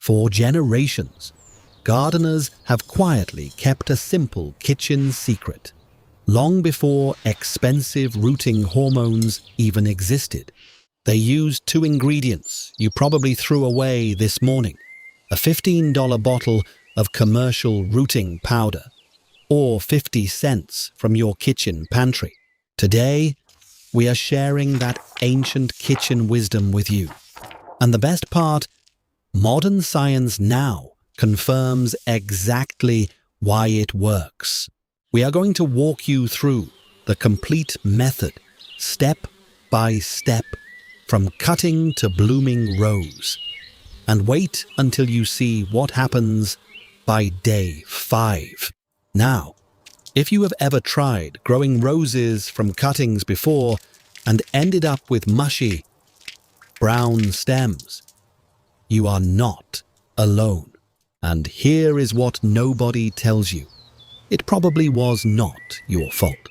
For generations, gardeners have quietly kept a simple kitchen secret, long before expensive rooting hormones even existed. They used two ingredients you probably threw away this morning: a $15 bottle of commercial rooting powder, or 50 cents from your kitchen pantry. Today, we are sharing that ancient kitchen wisdom with you. And the best part, modern science now confirms exactly why it works. We are going to walk you through the complete method, step by step, from cutting to blooming rose. And wait until you see what happens by day 5. Now, if you have ever tried growing roses from cuttings before and ended up with mushy, brown stems, you are not alone. And here is what nobody tells you. It probably was not your fault.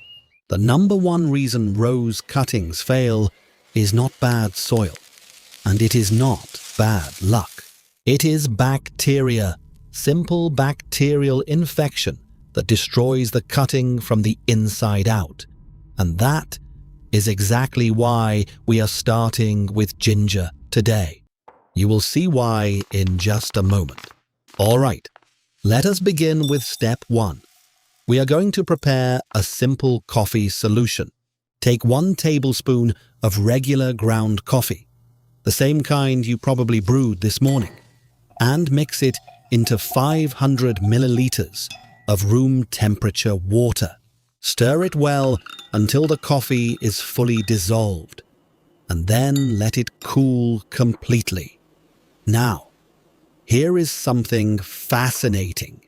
The number one reason rose cuttings fail is not bad soil, and it is not bad luck. It is bacteria, simple bacterial infection that destroys the cutting from the inside out. And that is exactly why we are starting with ginger today. You will see why in just a moment. All right, let us begin with step 1. We are going to prepare a simple coffee solution. Take 1 tablespoon of regular ground coffee, the same kind you probably brewed this morning, and mix it into 500 milliliters of room temperature water. Stir it well until the coffee is fully dissolved, and then let it cool completely. Now, here is something fascinating.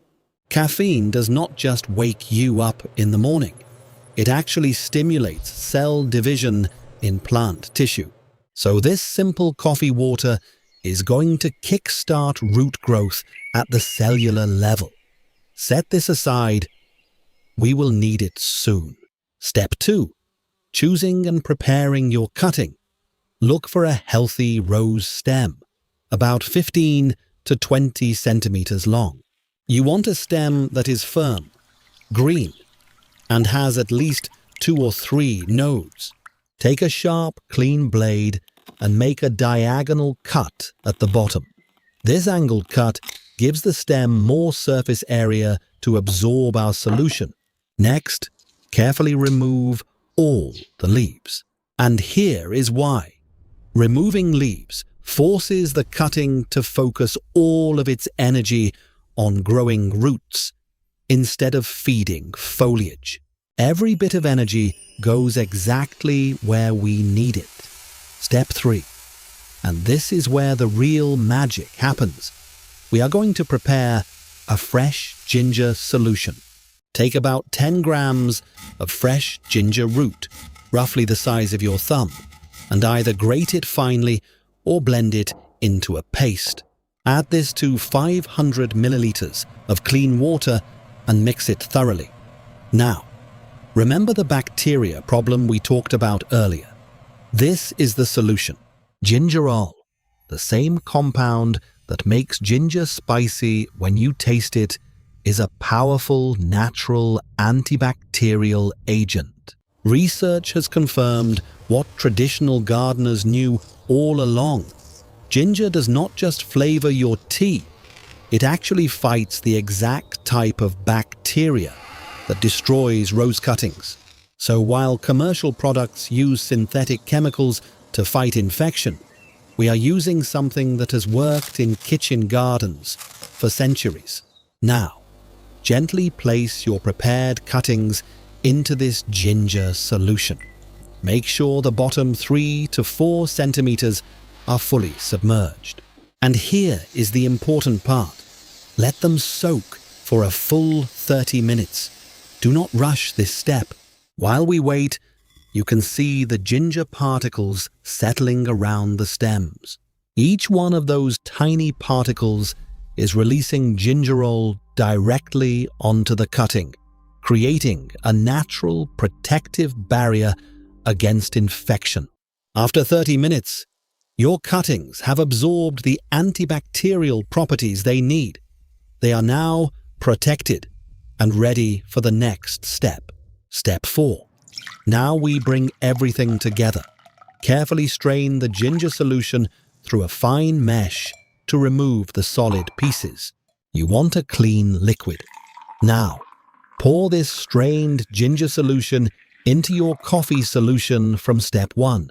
Caffeine does not just wake you up in the morning. It actually stimulates cell division in plant tissue. So this simple coffee water is going to kickstart root growth at the cellular level. Set this aside. We will need it soon. Step 2. Choosing and preparing your cutting. Look for a healthy rose stem, about 15 to 20 centimeters long. You want a stem that is firm, green, and has at least 2 or 3 nodes. Take a sharp, clean blade and make a diagonal cut at the bottom. This angled cut gives the stem more surface area to absorb our solution. Next, carefully remove all the leaves. And here is why. Removing leaves forces the cutting to focus all of its energy on growing roots instead of feeding foliage. Every bit of energy goes exactly where we need it. Step 3. And this is where the real magic happens. We are going to prepare a fresh ginger solution. Take about 10 grams of fresh ginger root, roughly the size of your thumb, and either grate it finely or blend it into a paste. Add this to 500 milliliters of clean water and mix it thoroughly. Now, remember the bacteria problem we talked about earlier? This is the solution. Gingerol, the same compound that makes ginger spicy when you taste it, is a powerful natural antibacterial agent. Research has confirmed what traditional gardeners knew all along. Ginger does not just flavor your tea, it actually fights the exact type of bacteria that destroys rose cuttings. So while commercial products use synthetic chemicals to fight infection, we are using something that has worked in kitchen gardens for centuries. Now, gently place your prepared cuttings into this ginger solution. Make sure the bottom 3 to 4 centimeters are fully submerged. And here is the important part. Let them soak for a full 30 minutes. Do not rush this step. While we wait, you can see the ginger particles settling around the stems. Each one of those tiny particles is releasing gingerol directly onto the cutting, creating a natural protective barrier against infection. After 30 minutes, Your cuttings have absorbed the antibacterial properties they need. They are now protected and ready for the next step. Step 4. Now we bring everything together. Carefully strain the ginger solution through a fine mesh to remove the solid pieces. You want a clean liquid. Now, pour this strained ginger solution into your coffee solution from step 1.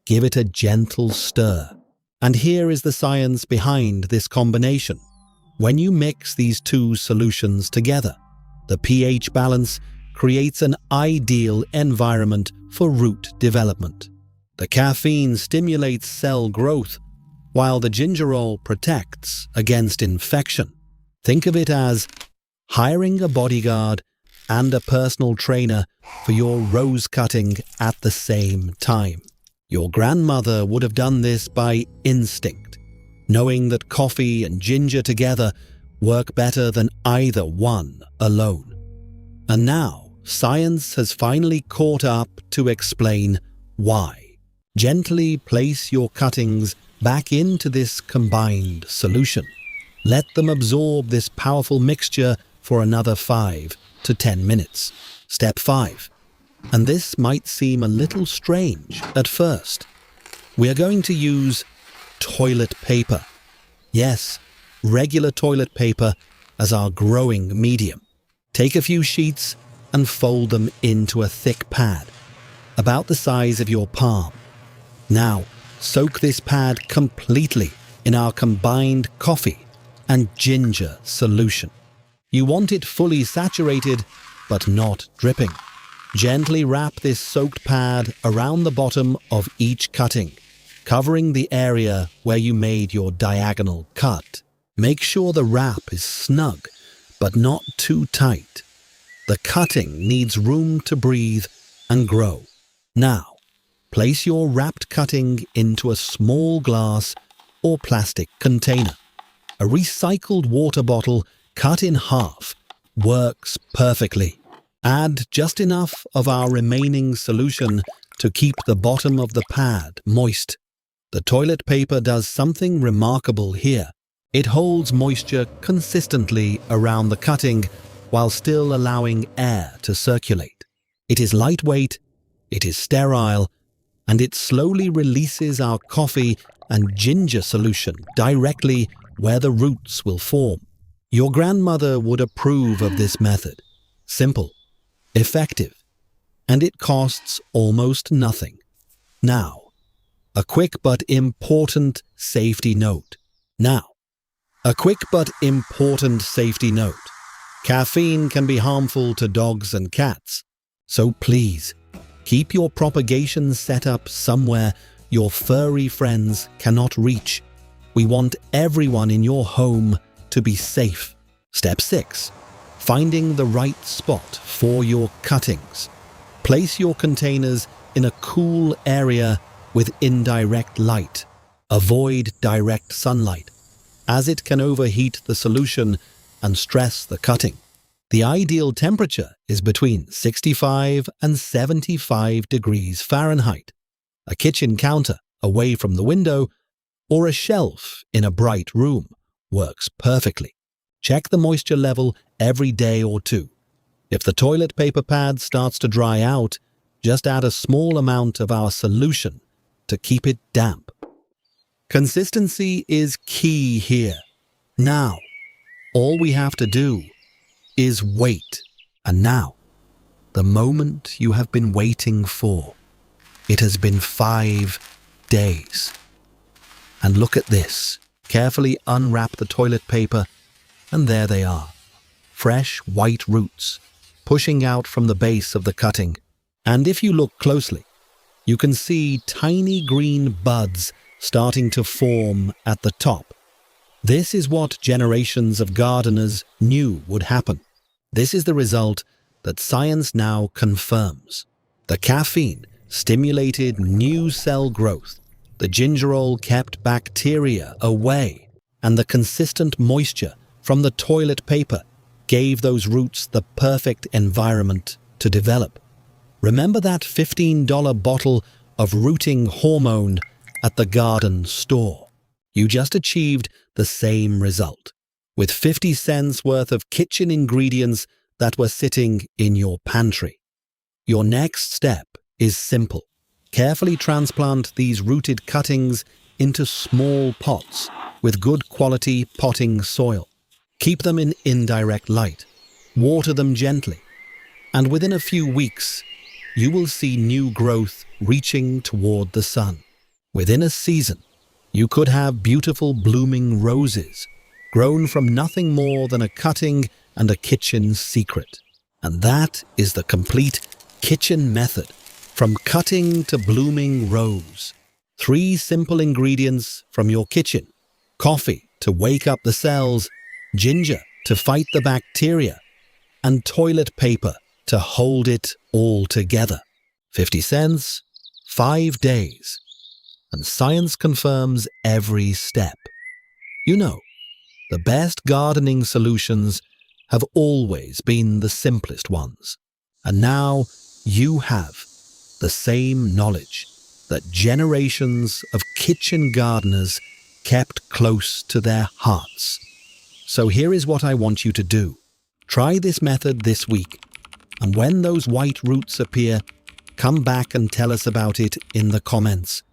Give it a gentle stir. And here is the science behind this combination. When you mix these two solutions together, the pH balance creates an ideal environment for root development. The caffeine stimulates cell growth, while the gingerol protects against infection. Think of it as hiring a bodyguard and a personal trainer for your rose cutting at the same time. Your grandmother would have done this by instinct, knowing that coffee and ginger together work better than either one alone. And now, science has finally caught up to explain why. Gently place your cuttings back into this combined solution. Let them absorb this powerful mixture for another 5 to 10 minutes. Step 5. And this might seem a little strange at first. We are going to use toilet paper. Yes, regular toilet paper as our growing medium. Take a few sheets and fold them into a thick pad, about the size of your palm. Now, soak this pad completely in our combined coffee and ginger solution. You want it fully saturated, but not dripping. Gently wrap this soaked pad around the bottom of each cutting, covering the area where you made your diagonal cut. Make sure the wrap is snug, but not too tight. The cutting needs room to breathe and grow. Now, place your wrapped cutting into a small glass or plastic container. A recycled water bottle cut in half works perfectly. Add just enough of our remaining solution to keep the bottom of the pad moist. The toilet paper does something remarkable here. It holds moisture consistently around the cutting while still allowing air to circulate. It is lightweight, it is sterile, and it slowly releases our coffee and ginger solution directly where the roots will form. Your grandmother would approve of this method. Simple, effective, and it costs almost nothing. Now, a quick but important safety note. Caffeine can be harmful to dogs and cats, so please keep your propagation setup somewhere your furry friends cannot reach. We want everyone in your home to be safe. Step 6. Finding the right spot for your cuttings. Place your containers in a cool area with indirect light. Avoid direct sunlight, as it can overheat the solution and stress the cutting. The ideal temperature is between 65 and 75 degrees Fahrenheit. A kitchen counter away from the window or a shelf in a bright room works perfectly. Check the moisture level every day or two. If the toilet paper pad starts to dry out, just add a small amount of our solution to keep it damp. Consistency is key here. Now, all we have to do is wait. And now, the moment you have been waiting for. It has been 5 days. And look at this. Carefully unwrap the toilet paper, and there they are. Fresh white roots, pushing out from the base of the cutting. And if you look closely, you can see tiny green buds starting to form at the top. This is what generations of gardeners knew would happen. This is the result that science now confirms. The caffeine stimulated new cell growth, the gingerol kept bacteria away, and the consistent moisture from the toilet paper gave those roots the perfect environment to develop. Remember that $15 bottle of rooting hormone at the garden store. You just achieved the same result, with 50 cents worth of kitchen ingredients that were sitting in your pantry. Your next step is simple. Carefully transplant these rooted cuttings into small pots with good quality potting soil. Keep them in indirect light. Water them gently. And within a few weeks, you will see new growth reaching toward the sun. Within a season, you could have beautiful blooming roses, grown from nothing more than a cutting and a kitchen secret. And that is the complete kitchen method, from cutting to blooming rose. 3 simple ingredients from your kitchen: coffee to wake up the cells, ginger to fight the bacteria, and toilet paper to hold it all together. 50 cents, 5 days, and science confirms every step. You know, the best gardening solutions have always been the simplest ones. And now you have the same knowledge that generations of kitchen gardeners kept close to their hearts. So here is what I want you to do. Try this method this week, and when those white roots appear, come back and tell us about it in the comments.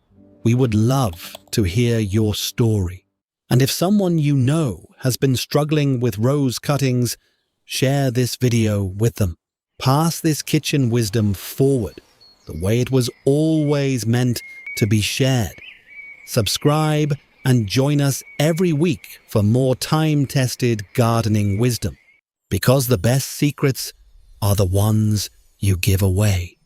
We would love to hear your story. And if someone you know has been struggling with rose cuttings, share this video with them. Pass this kitchen wisdom forward the way it was always meant to be shared. Subscribe and join us every week for more time-tested gardening wisdom, because the best secrets are the ones you give away.